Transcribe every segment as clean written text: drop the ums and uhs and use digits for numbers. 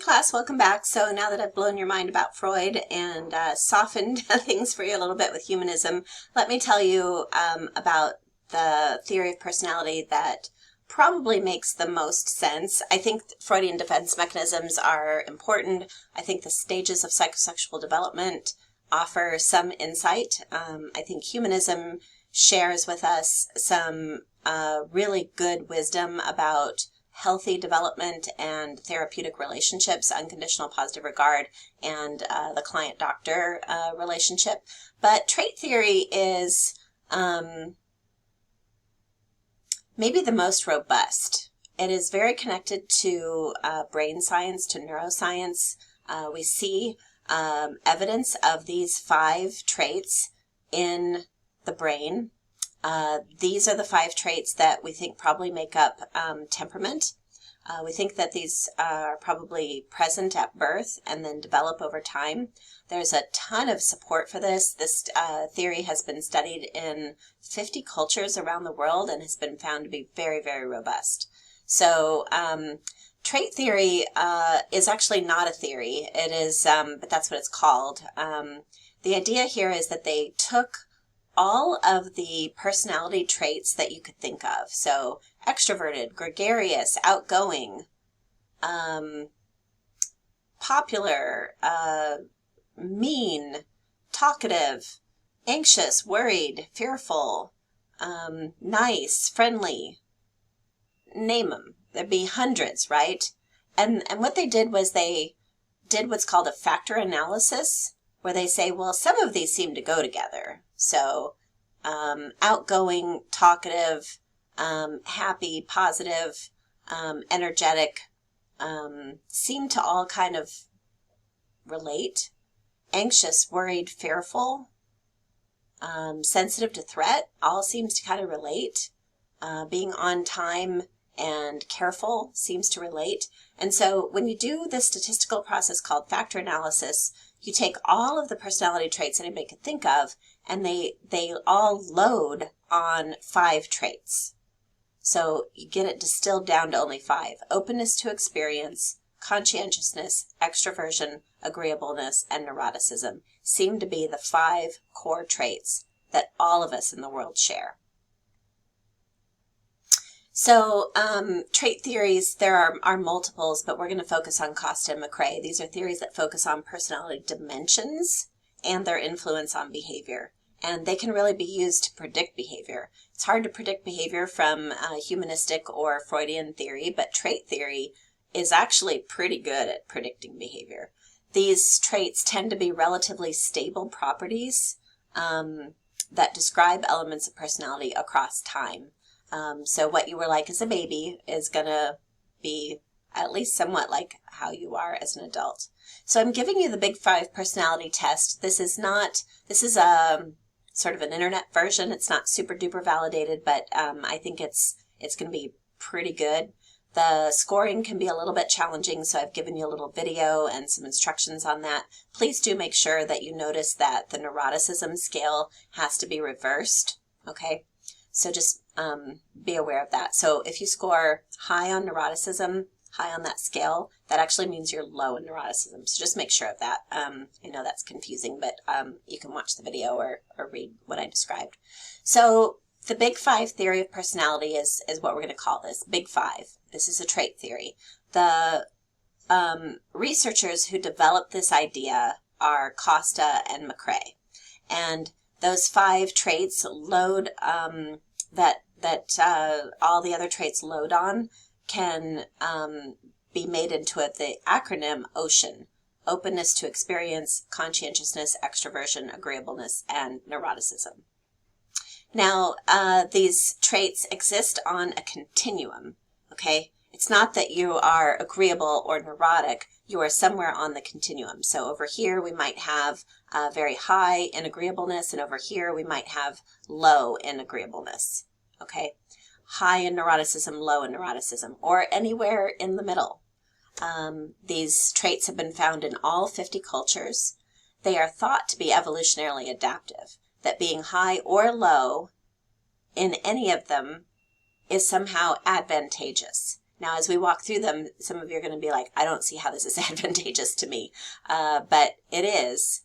class, welcome back. So now that I've blown your mind about Freud and softened things for you a little bit with humanism, let me tell you about the theory of personality that probably makes the most sense. I think Freudian defense mechanisms are important. I think the stages of psychosexual development offer some insight. I think humanism shares with us some really good wisdom about healthy development and therapeutic relationships, unconditional positive regard, and the client-doctor relationship. But trait theory is maybe the most robust. It is very connected to brain science, to neuroscience. We see evidence of these 5 traits in the brain. These are the 5 traits that we think probably make up temperament. We think that these are probably present at birth and then develop over time. There's a ton of support for this. This theory has been studied in 50 cultures around the world and has been found to be very, very robust. So trait theory is actually not a theory. It is, but that's what it's called. The idea here is that they took all of the personality traits that you could think of. So extroverted, gregarious, outgoing, popular, mean, talkative, anxious, worried, fearful, nice, friendly, name them. There'd be hundreds, right? And what they did was they did what's called a factor analysis, where they say, well, some of these seem to go together. So outgoing, talkative, happy, positive, energetic, seem to all kind of relate. Anxious, worried, fearful, sensitive to threat, all seems to kind of relate. Being on time and careful seems to relate. And so when you do this statistical process called factor analysis, you take all of the personality traits anybody could think of, and they all load on 5 traits. So you get it distilled down to only 5. Openness to experience, conscientiousness, extroversion, agreeableness, and neuroticism seem to be the 5 core traits that all of us in the world share. So trait theories, there are multiples, but we're going to focus on Costa and McCrae. These are theories that focus on personality dimensions and their influence on behavior. And they can really be used to predict behavior. It's hard to predict behavior from humanistic or Freudian theory, but trait theory is actually pretty good at predicting behavior. These traits tend to be relatively stable properties that describe elements of personality across time. So what you were like as a baby is going to be at least somewhat like how you are as an adult. So I'm giving you the Big 5 personality test. This is sort of an internet version. It's not super duper validated, but I think it's going to be pretty good. The scoring can be a little bit challenging, so I've given you a little video and some instructions on that. Please do make sure that you notice that the neuroticism scale has to be reversed, okay? So just be aware of that. So if you score high on neuroticism, high on that scale, that actually means you're low in neuroticism. So just make sure of that. I know that's confusing, but you can watch the video or read what I described. So the Big 5 theory of personality is what we're going to call this, Big 5. This is a trait theory. The researchers who developed this idea are Costa and McCrae. And those 5 traits load that all the other traits load on can be made into the acronym OCEAN: openness to experience, conscientiousness, extroversion, agreeableness, and neuroticism. Now, these traits exist on a continuum, okay? It's not that you are agreeable or neurotic. You are somewhere on the continuum. So over here we might have very high in agreeableness, and over here we might have low in agreeableness, okay? High in neuroticism, low in neuroticism, or anywhere in the middle. These traits have been found in all 50 cultures. They are thought to be evolutionarily adaptive, that being high or low in any of them is somehow advantageous. Now, as we walk through them, some of you are going to be like, I don't see how this is advantageous to me, but it is.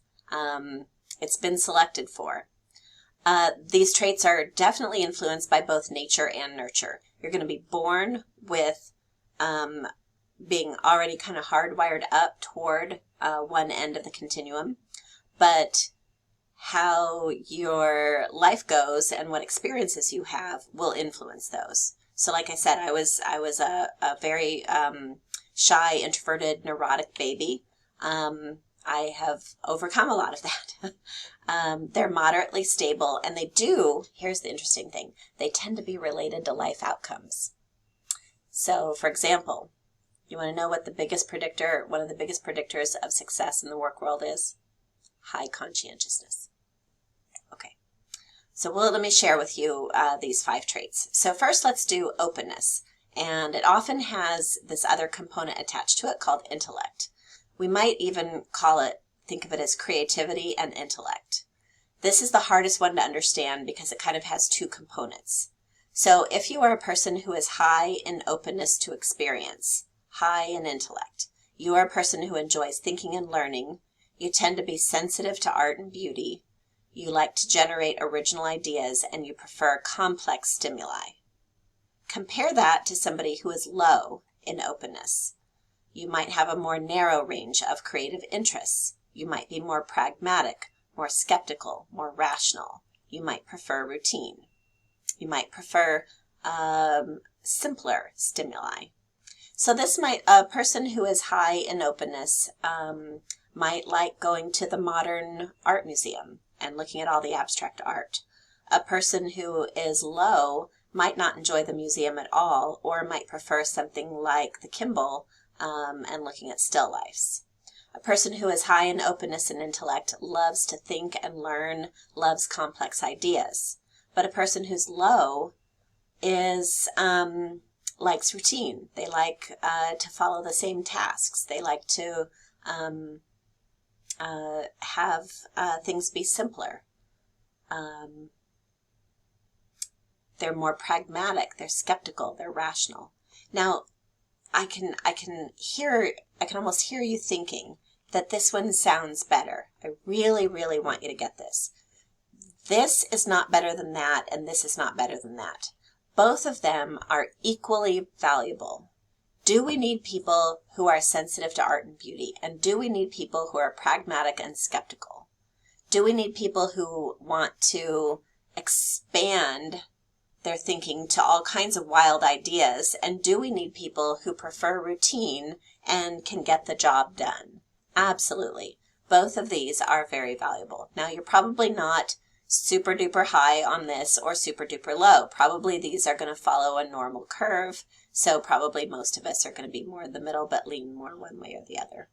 It's been selected for. These traits are definitely influenced by both nature and nurture. You're going to be born with being already kind of hardwired up toward one end of the continuum, but how your life goes and what experiences you have will influence those. So like I said, I was a very shy, introverted, neurotic baby. I have overcome a lot of that. They're moderately stable, and here's the interesting thing, they tend to be related to life outcomes. So for example, you want to know what one of the biggest predictors of success in the work world is? High conscientiousness. Okay, so let me share with you these 5 traits. So first, let's do openness, and it often has this other component attached to it called intellect. We might even think of it as creativity and intellect. This is the hardest one to understand because it kind of has 2 components. So if you are a person who is high in openness to experience, high in intellect, you are a person who enjoys thinking and learning, you tend to be sensitive to art and beauty, you like to generate original ideas, and you prefer complex stimuli. Compare that to somebody who is low in openness. You might have a more narrow range of creative interests. You might be more pragmatic, more skeptical, more rational. You might prefer routine. You might prefer simpler stimuli. So a person who is high in openness might like going to the modern art museum and looking at all the abstract art. A person who is low might not enjoy the museum at all, or might prefer something like the Kimball and looking at still lifes. A person who is high in openness and intellect loves to think and learn, loves complex ideas. But a person who's low likes routine. They like to follow the same tasks. They like to have things be simpler. They're more pragmatic. They're skeptical. They're rational. Now, I can almost hear you thinking that this one sounds better. I really, really want you to get this. This is not better than that, and this is not better than that. Both of them are equally valuable. Do we need people who are sensitive to art and beauty? And do we need people who are pragmatic and skeptical? Do we need people who want to expand their thinking to all kinds of wild ideas? And do we need people who prefer routine and can get the job done? Absolutely. Both of these are very valuable. Now, you're probably not super duper high on this or super duper low. Probably these are going to follow a normal curve. So probably most of us are going to be more in the middle, but lean more one way or the other.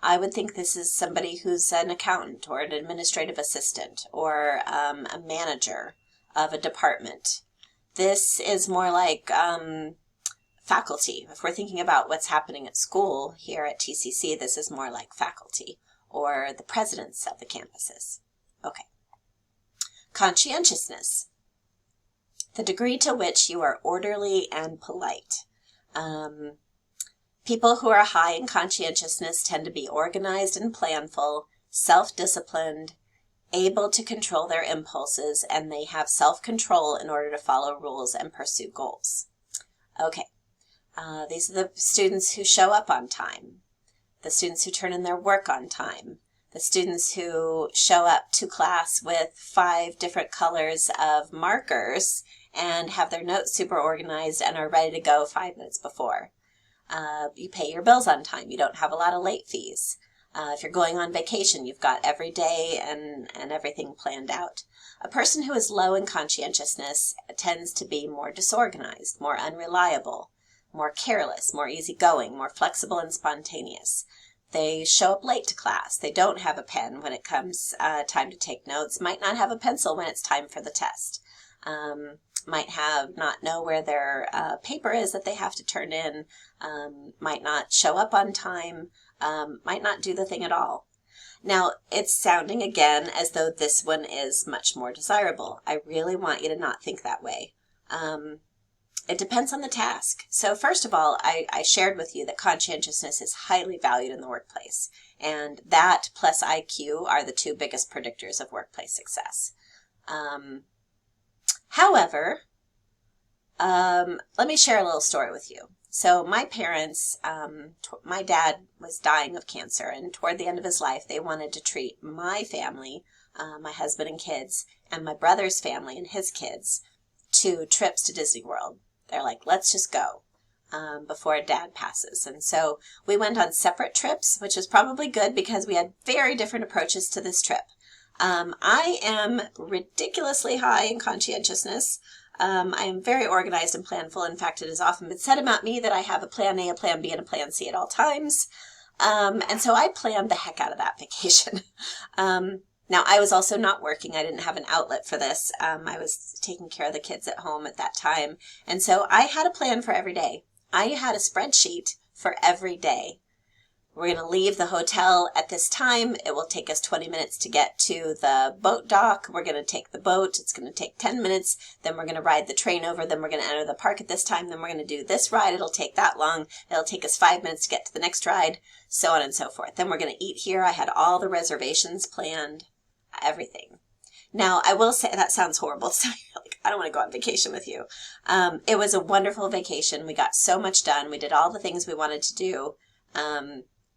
I would think this is somebody who's an accountant or an administrative assistant or a manager of a department. This is more like faculty. If we're thinking about what's happening at school here at TCC, this is more like faculty or the presidents of the campuses. Okay. Conscientiousness. The degree to which you are orderly and polite. People who are high in conscientiousness tend to be organized and planful, self-disciplined, able to control their impulses, and they have self-control in order to follow rules and pursue goals. Okay, these are the students who show up on time, the students who turn in their work on time, the students who show up to class with 5 different colors of markers and have their notes super organized and are ready to go 5 minutes before. You pay your bills on time. You don't have a lot of late fees. If you're going on vacation, you've got every day and everything planned out. A person who is low in conscientiousness tends to be more disorganized, more unreliable, more careless, more easygoing, more flexible and spontaneous. They show up late to class. They don't have a pen when it comes time to take notes, might not have a pencil when it's time for the test, might not know where their paper is that they have to turn in, might not show up on time, might not do the thing at all. Now, it's sounding again as though this one is much more desirable. I really want you to not think that way. It depends on the task. So first of all, I shared with you that conscientiousness is highly valued in the workplace. And that plus IQ are the two biggest predictors of workplace success. However, let me share a little story with you. So my parents, my dad was dying of cancer, and toward the end of his life, they wanted to treat my family, my husband and kids, and my brother's family and his kids to trips to Disney World. They're like, let's just go before Dad passes. And so we went on separate trips, which is probably good because we had very different approaches to this trip. I am ridiculously high in conscientiousness. I am very organized and planful. In fact, it has often been said about me that I have a plan A, a plan B, and a plan C at all times. And so I planned the heck out of that vacation. Now, I was also not working. I didn't have an outlet for this. I was taking care of the kids at home at that time. And so I had a plan for every day. I had a spreadsheet for every day. We're going to leave the hotel at this time. It will take us 20 minutes to get to the boat dock. We're going to take the boat. It's going to take 10 minutes. Then we're going to ride the train over. Then we're going to enter the park at this time. Then we're going to do this ride. It'll take that long. It'll take us 5 minutes to get to the next ride, so on and so forth. Then we're going to eat here. I had all the reservations planned, everything. Now, I will say that sounds horrible. So like, I don't want to go on vacation with you. It was a wonderful vacation. We got so much done. We did all the things we wanted to do.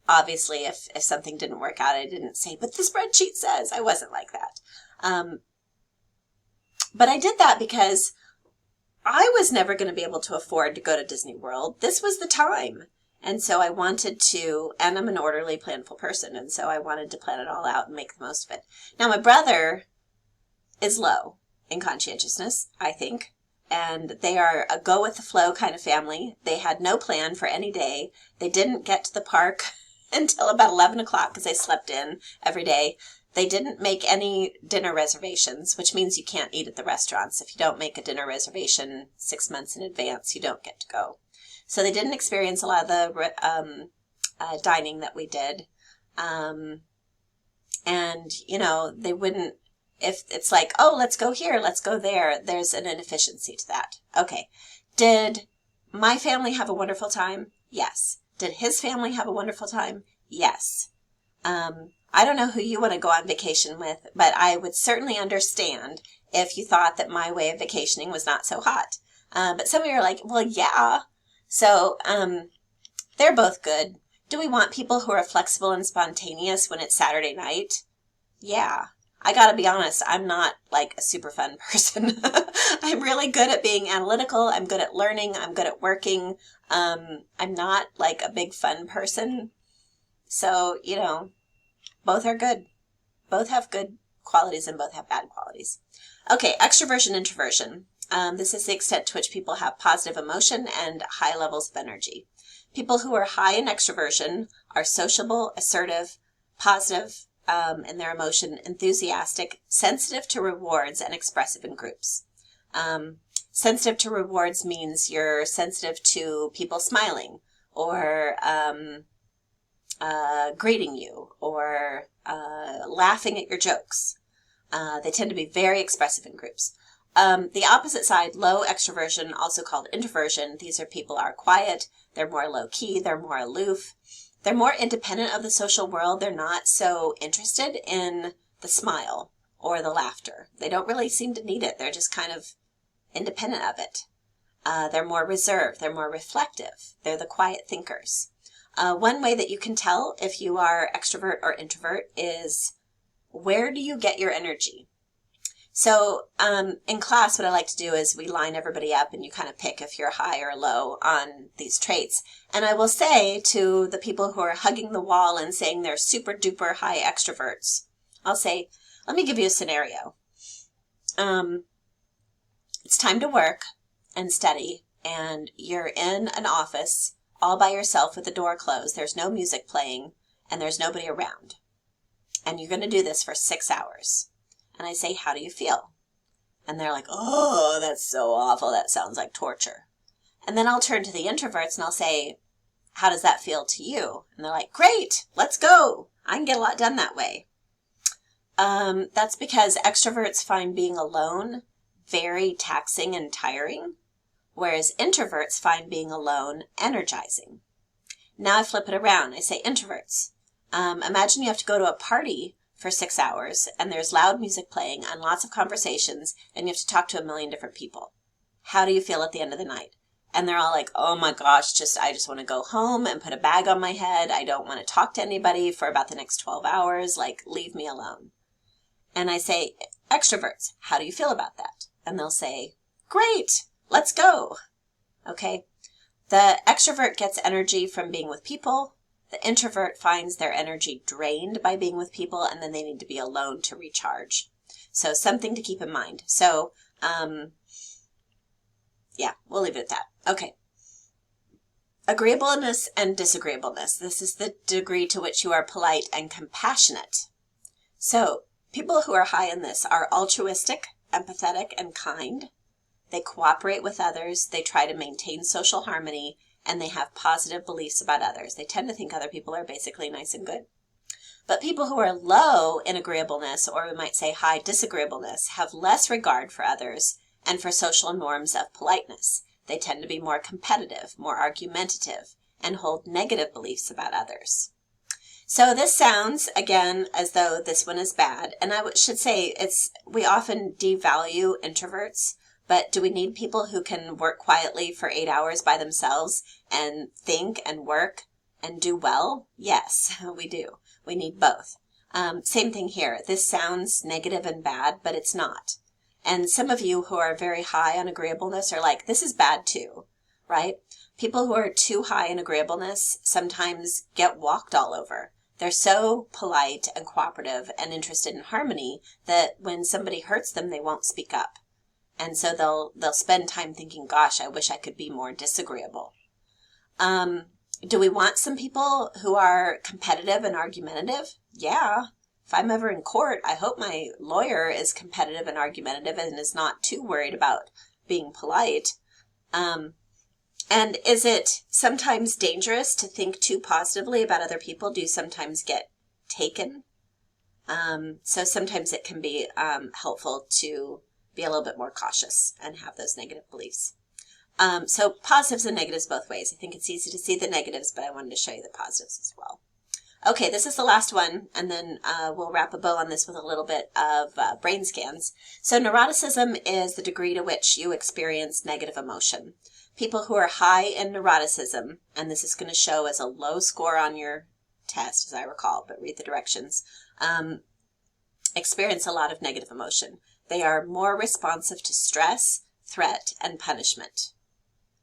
Obviously, if something didn't work out, I didn't say, but the spreadsheet says. I wasn't like that. But I did that because I was never going to be able to afford to go to Disney World. This was the time. And so I wanted to, and I'm an orderly, planful person, and so I wanted to plan it all out and make the most of it. Now, my brother is low in conscientiousness, I think. And they are a go-with-the-flow kind of family. They had no plan for any day. They didn't get to the park until about 11 o'clock because they slept in every day. They didn't make any dinner reservations, which means you can't eat at the restaurants. If you don't make a dinner reservation 6 months in advance, you don't get to go. So they didn't experience a lot of the dining that we did. And, you know, they wouldn't, if it's like, oh, let's go here, let's go there, there's an inefficiency to that. Okay. Did my family have a wonderful time? Yes. Did his family have a wonderful time? Yes. I don't know who you want to go on vacation with, but I would certainly understand if you thought that my way of vacationing was not so hot. But some of you are like, well, yeah. So they're both good. Do we want people who are flexible and spontaneous when it's Saturday night? Yeah. I gotta be honest, I'm not like a super fun person. I'm really good at being analytical. I'm good at learning. I'm good at working. I'm not like a big fun person. So, you know, both are good. Both have good qualities and both have bad qualities. Okay, extroversion, introversion. This is the extent to which people have positive emotion and high levels of energy. People who are high in extroversion are sociable, assertive, positive, in their emotion, enthusiastic, sensitive to rewards, and expressive in groups. Sensitive to rewards means you're sensitive to people smiling or greeting you or laughing at your jokes. They tend to be very expressive in groups. The opposite side, low extroversion, also called introversion. These are people are quiet, they're more low-key, they're more aloof. They're more independent of the social world. They're not so interested in the smile or the laughter. They don't really seem to need it. They're just kind of independent of it. They're more reserved. They're more reflective. They're the quiet thinkers. One way that you can tell if you are extrovert or introvert is where do you get your energy? So in class, what I like to do is we line everybody up and you kind of pick if you're high or low on these traits. And I will say to the people who are hugging the wall and saying they're super duper high extroverts, I'll say, let me give you a scenario. It's time to work and study and you're in an office all by yourself with the door closed. There's no music playing and there's nobody around. And you're going to do this for 6 hours. And I say, how do you feel? And they're like, oh, that's so awful. That sounds like torture. And then I'll turn to the introverts and I'll say, how does that feel to you? And they're like, great, let's go. I can get a lot done that way. That's because extroverts find being alone very taxing and tiring, whereas introverts find being alone energizing. Now I flip it around. I say introverts. Imagine you have to go to a party for 6 hours and there's loud music playing and lots of conversations and you have to talk to a million different people. How do you feel at the end of the night? And they're all like, oh my gosh, I just want to go home and put a bag on my head. I don't want to talk to anybody for about the next 12 hours. Like, leave me alone. And I say, extroverts, how do you feel about that? And they'll say, great, let's go. Okay. The extrovert gets energy from being with people. The introvert finds their energy drained by being with people, and then they need to be alone to recharge. So something to keep in mind. So, yeah, we'll leave it at that. Okay. Agreeableness and disagreeableness. This is the degree to which you are polite and compassionate. So, people who are high in this are altruistic, empathetic, and kind. They cooperate with others. They try to maintain social harmony, and they have positive beliefs about others. They tend to think other people are basically nice and good. But people who are low in agreeableness, or we might say high disagreeableness, have less regard for others and for social norms of politeness. They tend to be more competitive, more argumentative, and hold negative beliefs about others. So this sounds, again, as though this one is bad. And I should say, we often devalue introverts, but do we need people who can work quietly for 8 hours by themselves and think and work and do well? Yes, we do. We need both. Same thing here. This sounds negative and bad, but it's not. And some of you who are very high on agreeableness are like, this is bad too, right? People who are too high in agreeableness sometimes get walked all over. They're so polite and cooperative and interested in harmony that when somebody hurts them, they won't speak up. And so they'll spend time thinking, gosh, I wish I could be more disagreeable. Do we want some people who are competitive and argumentative? Yeah. If I'm ever in court, I hope my lawyer is competitive and argumentative and is not too worried about being polite. And is it sometimes dangerous to think too positively about other people? Do you sometimes get taken? So sometimes it can be helpful to be a little bit more cautious and have those negative beliefs. So positives and negatives both ways. I think it's easy to see the negatives, but I wanted to show you the positives as well. Okay, this is the last one, and then we'll wrap a bow on this with a little bit of brain scans. So neuroticism is the degree to which you experience negative emotion. People who are high in neuroticism, and this is going to show as a low score on your test, as I recall, but read the directions, experience a lot of negative emotion. They are more responsive to stress, threat, and punishment.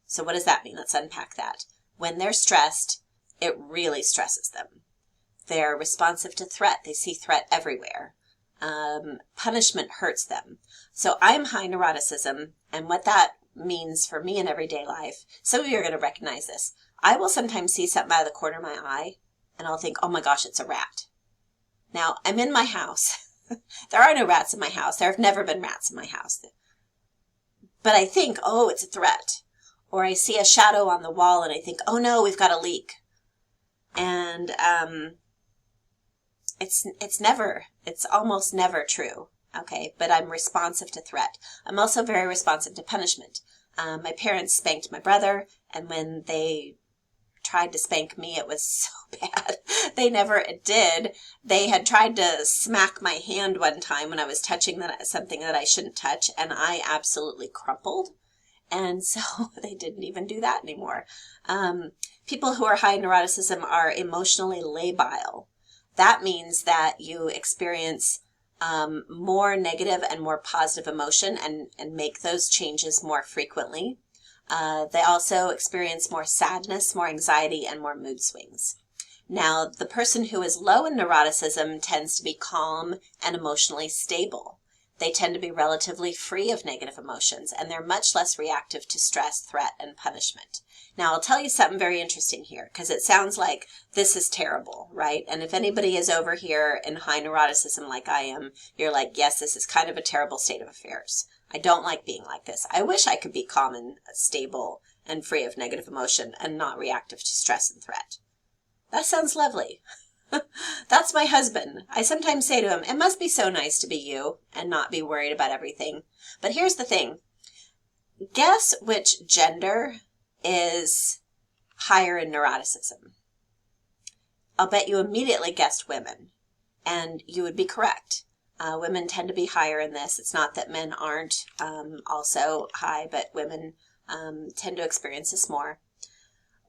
So what does that mean? Let's unpack that. When they're stressed, it really stresses them. They're responsive to threat. They see threat everywhere. Punishment hurts them. So I'm high neuroticism, and what that means for me in everyday life, some of you are going to recognize this. I will sometimes see something out of the corner of my eye, and I'll think, oh my gosh, it's a rat. Now, I'm in my house. There are no rats in my house. There have never been rats in my house. But I think, oh, it's a threat. Or I see a shadow on the wall, and I think, oh no, we've got a leak. And it's almost never true, okay? But I'm responsive to threat. I'm also very responsive to punishment. My parents spanked my brother, and when they tried to spank me, it was so bad. They never did. They had tried to smack my hand one time when I was touching something that I shouldn't touch, and I absolutely crumpled. And so they didn't even do that anymore. People who are high in neuroticism are emotionally labile. That means that you experience more negative and more positive emotion and make those changes more frequently. They also experience more sadness, more anxiety, and more mood swings. Now, the person who is low in neuroticism tends to be calm and emotionally stable. They tend to be relatively free of negative emotions, and they're much less reactive to stress, threat, and punishment. Now, I'll tell you something very interesting here, because it sounds like this is terrible, right? And if anybody is over here in high neuroticism like I am, you're like, yes, this is kind of a terrible state of affairs. I don't like being like this. I wish I could be calm and stable and free of negative emotion and not reactive to stress and threat. That sounds lovely. That's my husband. I sometimes say to him, it must be so nice to be you and not be worried about everything. But here's the thing. guess which gender is higher in neuroticism? I'll bet you immediately guessed women, and you would be correct. Women tend to be higher in this. It's not that men aren't also high, but women tend to experience this more.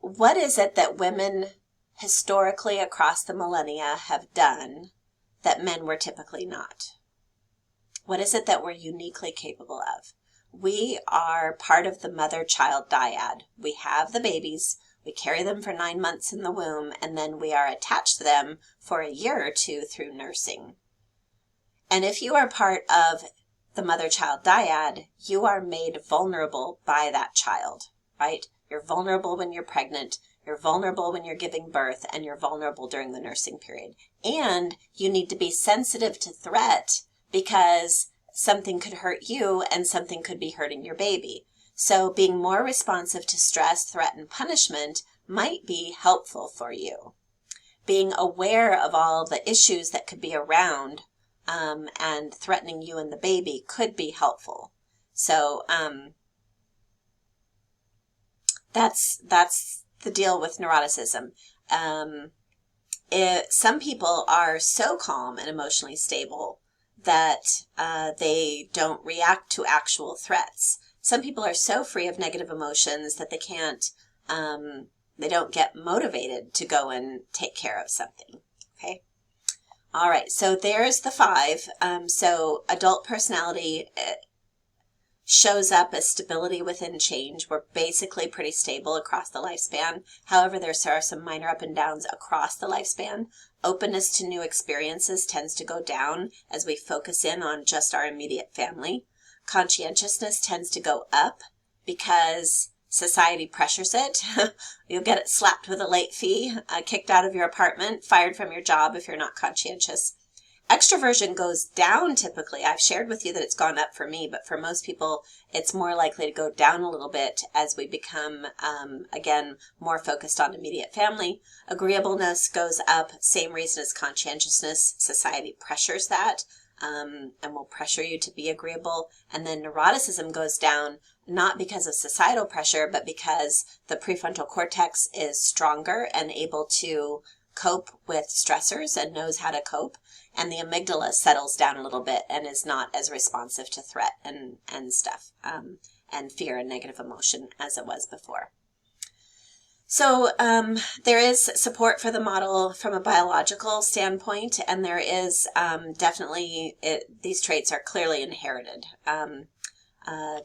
What is it that women historically across the millennia have done that men were typically not? What is it that we're uniquely capable of? We are part of the mother-child dyad. We have the babies, we carry them for 9 months in the womb, and then we are attached to them for a year or two through nursing. And if you are part of the mother-child dyad, you are made vulnerable by that child, right? You're vulnerable when you're pregnant, you're vulnerable when you're giving birth, and you're vulnerable during the nursing period. And you need to be sensitive to threat because something could hurt you and something could be hurting your baby. So being more responsive to stress, threat, and punishment might be helpful for you. Being aware of all the issues that could be around and threatening you and the baby could be helpful. So that's the deal with neuroticism. Some people are so calm and emotionally stable that they don't react to actual threats. Some people are so free of negative emotions that they can't, they don't get motivated to go and take care of something. Okay. All right. So there's the 5. So adult personality shows up as stability within change. We're basically pretty stable across the lifespan. However, there are some minor up and downs across the lifespan. Openness to new experiences tends to go down as we focus in on just our immediate family. Conscientiousness tends to go up because society pressures it. You'll get it slapped with a late fee, kicked out of your apartment, fired from your job if you're not conscientious. Extroversion goes down typically. I've shared with you that it's gone up for me, but for most people, it's more likely to go down a little bit as we become, again, more focused on immediate family. Agreeableness goes up, same reason as conscientiousness. Society pressures that and will pressure you to be agreeable. And then neuroticism goes down, not because of societal pressure, but because the prefrontal cortex is stronger and able to cope with stressors and knows how to cope. And the amygdala settles down a little bit and is not as responsive to threat and stuff, and fear and negative emotion as it was before. So there is support for the model from a biological standpoint, and there is definitely, these traits are clearly inherited.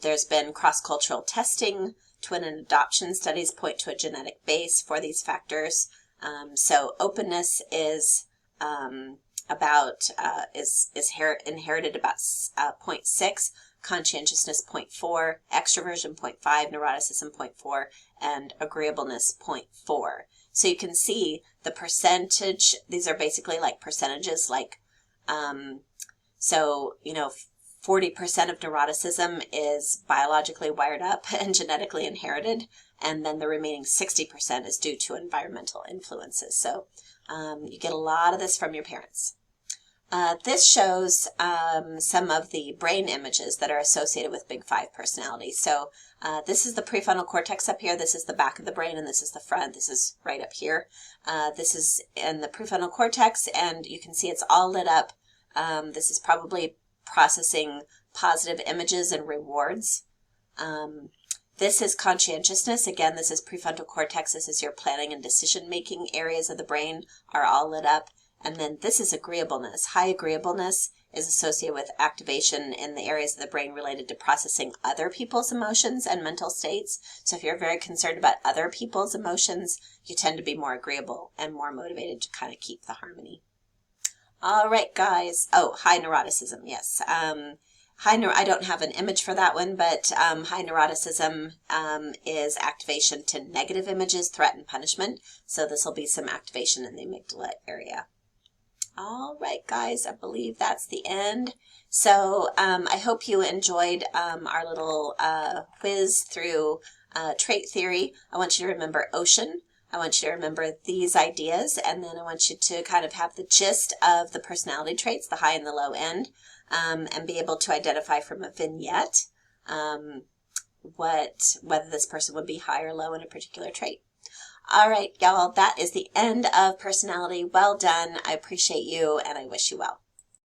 There's been cross-cultural testing. Twin and adoption studies point to a genetic base for these factors. So openness is inherited about 0.6, conscientiousness 0.4, extroversion 0.5, neuroticism 0.4, and agreeableness 0.4. So you can see the percentage. These are basically like percentages, like so 40% of neuroticism is biologically wired up and genetically inherited, and then the remaining 60% is due to environmental influences. So you get a lot of this from your parents. This shows some of the brain images that are associated with Big 5 personality. So this is the prefrontal cortex up here. This is the back of the brain, and this is the front. This is right up here. This is in the prefrontal cortex, and you can see it's all lit up. This is probably processing positive images and rewards. This is conscientiousness. Again, this is prefrontal cortex. This is your planning and decision-making areas of the brain are all lit up. And then this is agreeableness. High agreeableness is associated with activation in the areas of the brain related to processing other people's emotions and mental states. So if you're very concerned about other people's emotions, you tend to be more agreeable and more motivated to kind of keep the harmony. All right, guys. Oh, high neuroticism. Yes. I don't have an image for that one, but high neuroticism is activation to negative images, threat, and punishment. So this will be some activation in the amygdala area. All right, guys, I believe that's the end. So I hope you enjoyed our little whiz through trait theory. I want you to remember ocean. I want you to remember these ideas, and then I want you to kind of have the gist of the personality traits, the high and the low end, and be able to identify from a vignette whether this person would be high or low in a particular trait. All right, y'all, that is the end of personality. Well done. I appreciate you, and I wish you well.